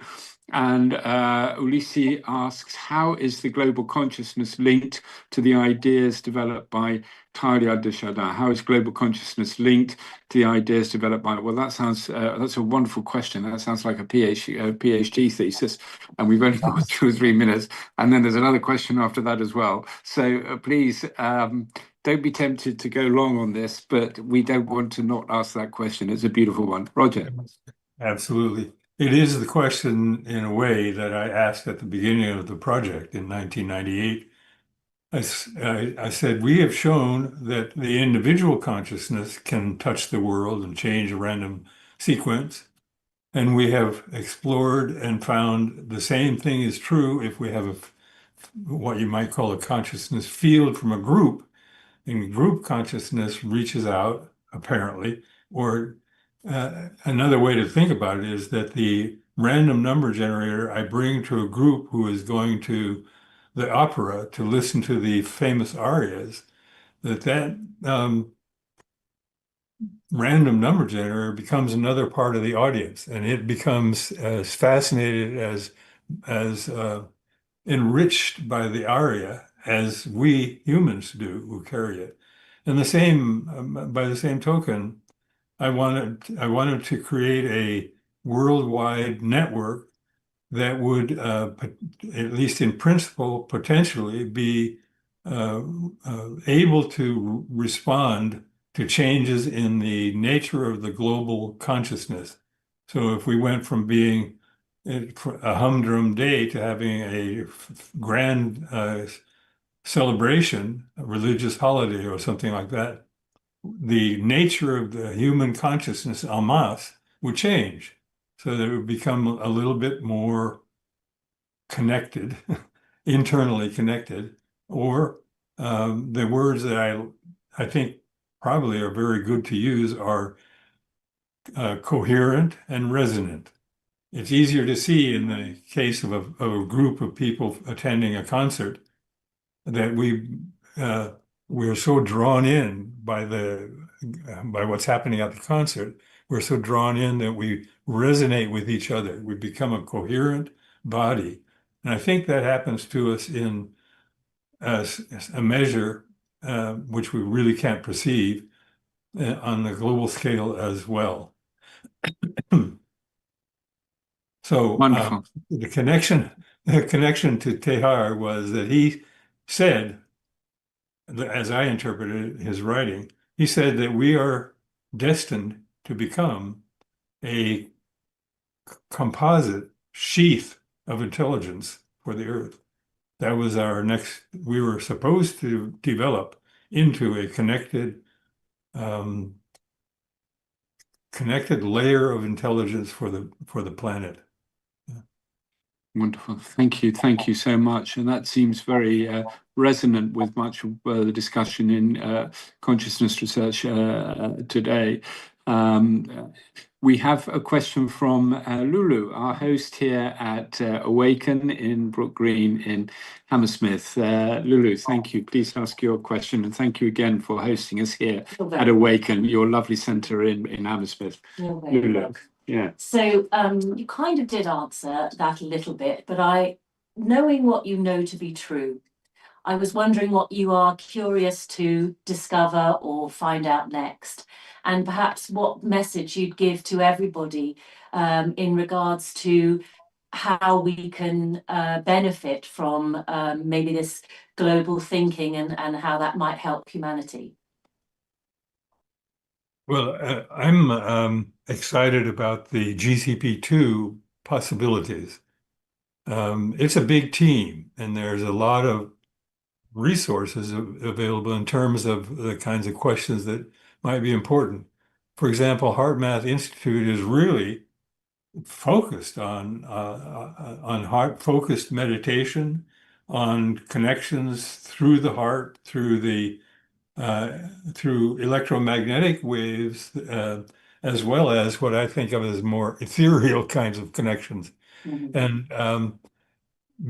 And Ulisse asks, how is the global consciousness linked to the ideas developed by Teilhard de Chardin? How is global consciousness linked to the ideas developed by? Well, that's a wonderful question. That sounds like a PhD thesis, and we've only got 2 or 3 minutes. And then there's another question after that as well. So please don't be tempted to go long on this, but we don't want to not ask that question. It's a beautiful one. Roger. Absolutely. It is the question, in a way, that I asked at the beginning of the project in 1998. I said, we have shown that the individual consciousness can touch the world and change a random sequence. And we have explored and found the same thing is true if we have what you might call a consciousness field from a group. And group consciousness reaches out, apparently, or another way to think about it is that the random number generator I bring to a group who is going to the opera to listen to the famous arias, that random number generator becomes another part of the audience, and it becomes as fascinated, as enriched by the aria as we humans do who carry it. And by the same token, I wanted to create a worldwide network that would, at least in principle, potentially be able to respond to changes in the nature of the global consciousness. So if we went from being a humdrum day to having a grand celebration, a religious holiday or something like that, the nature of the human consciousness en masse would change, so that it would become a little bit more connected, internally connected, or the words that I think probably are very good to use are coherent and resonant. It's easier to see in the case of a group of people attending a concert that we're so drawn in by what's happening at the concert. We're so drawn in that we resonate with each other. We become a coherent body. And I think that happens to us in a measure which we really can't perceive on the global scale as well. So Wonderful. the connection to Teilhard was that he said, as I interpreted his writing, he said that we are destined to become a composite sheath of intelligence for the Earth. That was we were supposed to develop into a connected layer of intelligence for the planet. Wonderful. Thank you so much. And that seems very resonant with much of the discussion in consciousness research today. We have a question from Lulu, our host here at Awaken in Brook Green in Hammersmith. Lulu, thank you. Please ask your question. And thank you again for hosting us here at Awaken, your lovely centre in Hammersmith. Lulu. Yeah. So you kind of did answer that a little bit, but knowing what you know to be true, I was wondering what you are curious to discover or find out next, and perhaps what message you'd give to everybody in regards to how we can benefit from maybe this global thinking and how that might help humanity. Well, I'm excited about the GCP2 possibilities. It's a big team, and there's a lot of resources available in terms of the kinds of questions that might be important. For example, HeartMath Institute is really focused on heart-focused meditation, on connections through the heart, through electromagnetic waves, as well as what I think of as more ethereal kinds of connections. Mm-hmm. And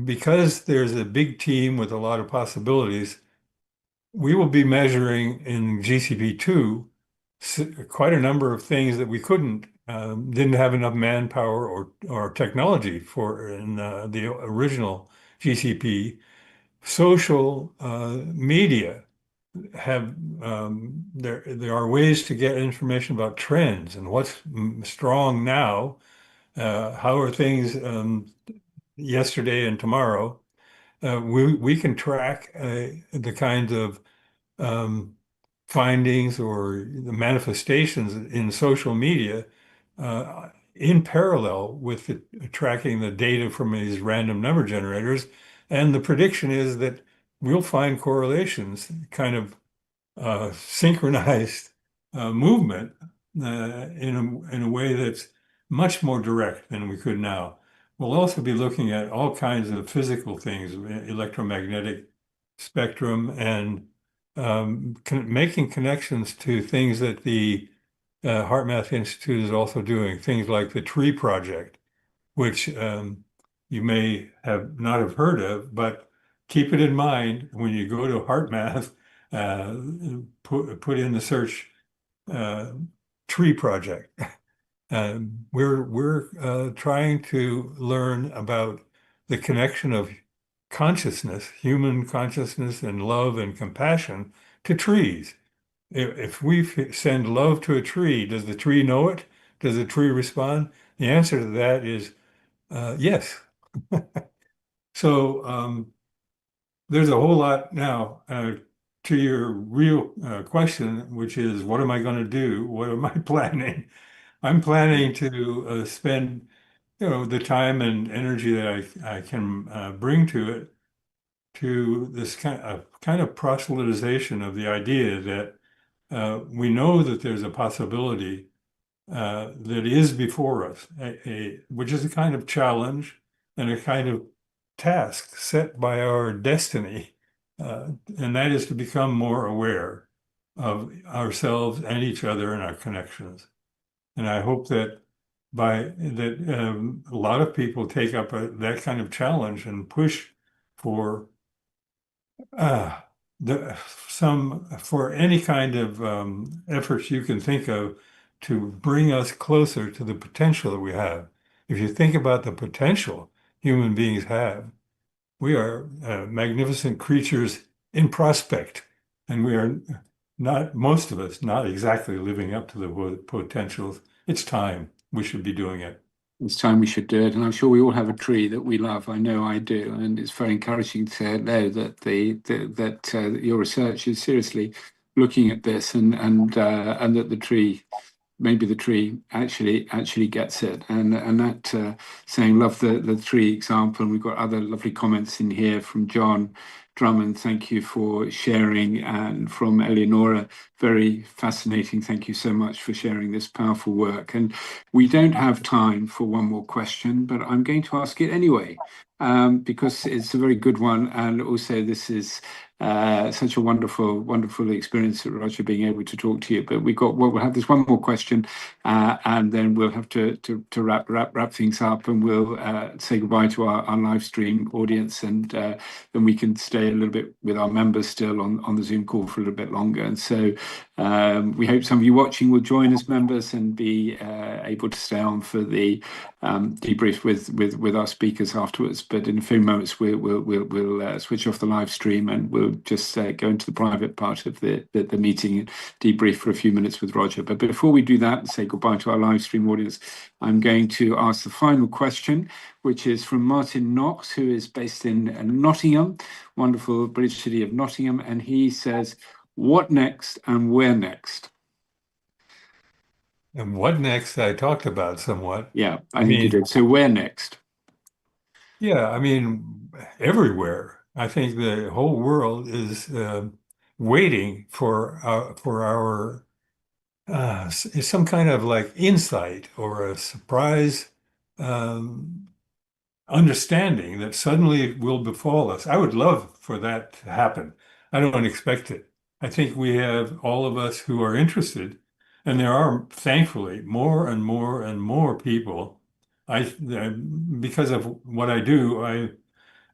because there's a big team with a lot of possibilities, we will be measuring in GCP2 quite a number of things that we didn't have enough manpower or technology for in the original GCP. Social media have there are ways to get information about trends and what's strong now. How are things yesterday and tomorrow? We can track the kinds of findings or the manifestations in social media in parallel with tracking the data from these random number generators. And the prediction is that we'll find correlations, kind of synchronized movement in a way that's much more direct than we could now. We'll also be looking at all kinds of physical things, electromagnetic spectrum, and making connections to things that the HeartMath Institute is also doing, things like the Tree Project, which you may not have heard of, but keep it in mind when you go to HeartMath, put in the search Tree Project. We're trying to learn about the connection of consciousness, human consciousness and love and compassion to trees. If we send love to a tree, does the tree know it? Does the tree respond? The answer to that is yes. So there's a whole lot now to your real question, which is, what am I going to do? What am I planning? I'm planning to spend, the time and energy that I can bring to it, to this kind of proselytization of the idea that we know that there's a possibility that is before us, which is a kind of challenge and a kind of task set by our destiny, and that is to become more aware of ourselves and each other and our connections. And I hope that a lot of people take up that kind of challenge and push for for any kind of efforts you can think of to bring us closer to the potential that we have. If you think about the potential human beings have, we are magnificent creatures in prospect, and we are not, most of us, not exactly living up to the potentials. It's time we should be doing it. It's time we should do it, and I'm sure we all have a tree that we love. I know I do, and it's very encouraging to know that your research is seriously looking at this, and that the tree, maybe the tree actually gets it, and that saying love the tree example. And we've got other lovely comments in here from John, Drummond, thank you for sharing. And from Eleonora, very fascinating. Thank you so much for sharing this powerful work. And we don't have time for one more question, but I'm going to ask it anyway, because it's a very good one. And also this is such a wonderful experience, Roger, being able to talk to you. But we'll have this one more question, and then we'll have to wrap things up, and we'll say goodbye to our live stream audience, and then we can stay a little bit with our members still on the Zoom call for a little bit longer. And so we hope some of you watching will join as members and be able to stay on for the debrief with our speakers afterwards. But in a few moments, we'll switch off the live stream, and we'll just go into the private part of the meeting and debrief for a few minutes with Roger. But before we do that and say goodbye to our live stream audience, I'm going to ask the final question, which is from Martin Knox, who is based in Nottingham, wonderful British city of Nottingham. And he says, what next and where next? And what next, I talked about somewhat. Yeah, I think you did. So where next? Yeah, I mean, everywhere. I think the whole world is waiting for our some kind of like insight or a surprise understanding that suddenly will befall us. I would love for that to happen. I don't expect it. I think we have all of us who are interested, and there are thankfully more and more and more people. Because of what I do,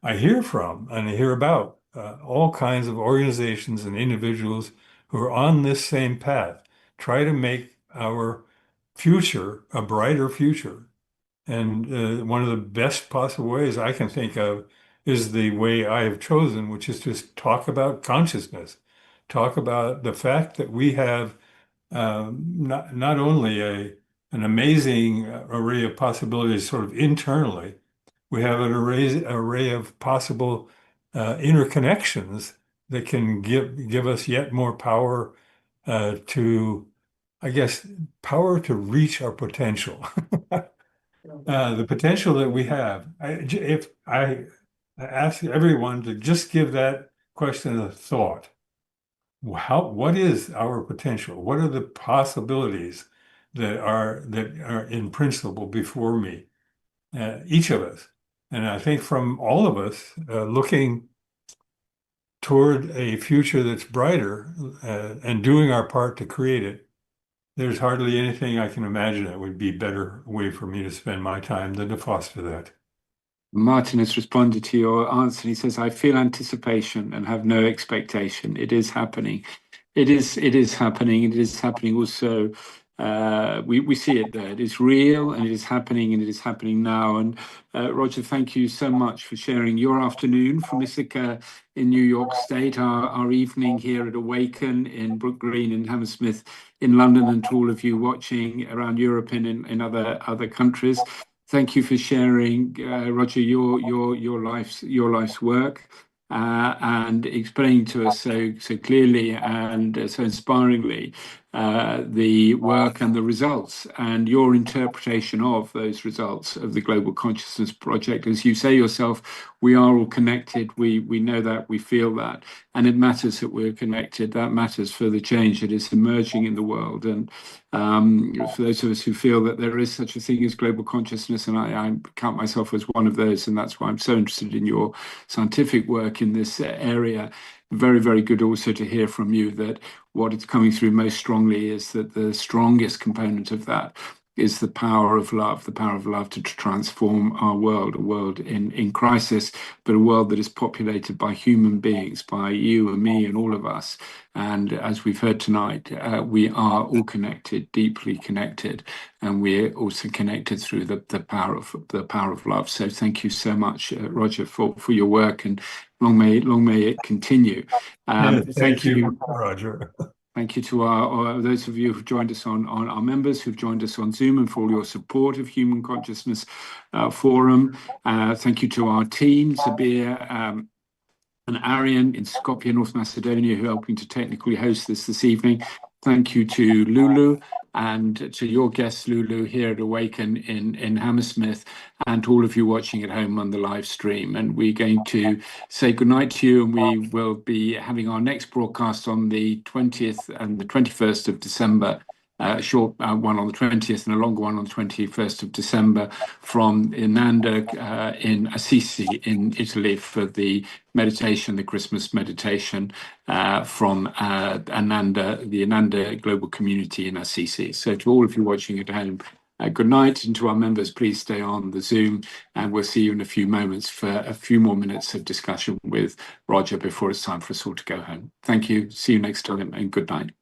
I hear from and I hear about all kinds of organizations and individuals who are on this same path, try to make our future a brighter future. And one of the best possible ways I can think of is the way I have chosen, which is to talk about consciousness, talk about the fact that we have not only an amazing array of possibilities sort of internally, we have an array of possible interconnections that can give us yet more power to, I guess, power to reach our potential. The potential that we have. If I ask everyone to just give that question a thought, what is our potential? What are the possibilities that are in principle before me? Each of us. And I think from all of us looking toward a future that's brighter and doing our part to create it, there's hardly anything I can imagine that would be a better way for me to spend my time than to foster that. Martin has responded to your answer. He says, I feel anticipation and have no expectation. It is happening. It is happening. It is happening also. We see it there. It is real, and it is happening, and it is happening now. And Roger, thank you so much for sharing your afternoon from Ithaca in New York State, our evening here at Awaken in Brook Green in Hammersmith in London, and to all of you watching around Europe and in other countries. Thank you for sharing, Roger, your life's work. And explaining to us so clearly and so inspiringly the work and the results and your interpretation of those results of the Global Consciousness Project. As you say yourself, we are all connected. We know that, we feel that, and it matters that we're connected. That matters for the change that is emerging in the world. And for those of us who feel that there is such a thing as global consciousness, and I count myself as one of those, and that's why I'm so interested in your scientific work in this area. Very, very good also to hear from you that what is coming through most strongly is that the strongest component of that is the power of love to transform our world, a world in crisis, but a world that is populated by human beings, by you and me and all of us. And as we've heard tonight, we are all connected, deeply connected, and we're also connected through the power of love. So thank you so much, Roger, for your work, and long may it continue. Thank you, Roger. Thank you to those of you who've joined us on our members who've joined us on Zoom, and for all your support of Human Consciousness Forum. Thank you to our team, Sabir and Arian in Skopje, North Macedonia, who are helping to technically host this evening. Thank you to Lulu and to your guest Lulu here at Awaken in Hammersmith, and to all of you watching at home on the live stream. And we're going to say goodnight to you, and we will be having our next broadcast on the 20th and the 21st of December. A short one on the 20th and a longer one on the 21st of December from Inanda in Assisi in Italy for the meditation, the Christmas meditation from Ananda, the Ananda Global Community in Assisi. So to all of you watching at home, good night, and to our members, please stay on the Zoom, and we'll see you in a few moments for a few more minutes of discussion with Roger before it's time for us all to go home. Thank you. See you next time, and good night.